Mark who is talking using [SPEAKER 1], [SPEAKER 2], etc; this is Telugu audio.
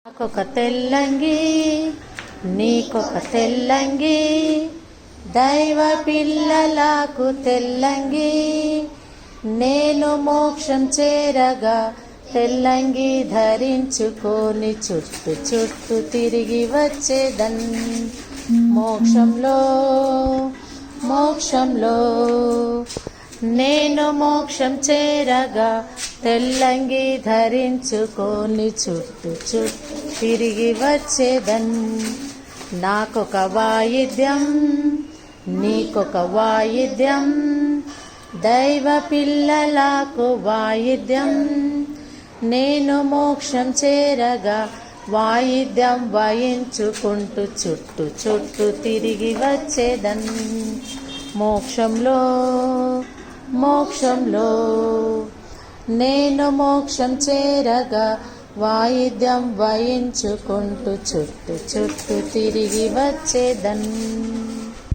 [SPEAKER 1] నాకొక తెల్లంగి నీకొక తెల్లంగి దైవ పిల్లలకు తెల్లంగి నేను మోక్షం చేరగా తెల్లంగి ధరించుకొని చుట్టు చుట్టు తిరిగి వచ్చేదన్ మోక్షంలో మోక్షంలో నేను మోక్షం చేరగా తెల్లంగి ధరించుకొని చుట్టు చుట్టు తిరిగి వచ్చేదన్ నాకొక వాయిద్యం నీకొక వాయిద్యం దైవ పిల్లలకు వాయిద్యం నేను మోక్షం చేరగా వాయిద్యం వాయించుకుంటూ చుట్టు చుట్టు తిరిగి వచ్చేదన్ మోక్షంలో మోక్షంలో నేను మోక్షం చేరగా వాయిద్యం వాయించుకుంటూ చుట్టు చుట్టు తిరిగి వచ్చేదన్.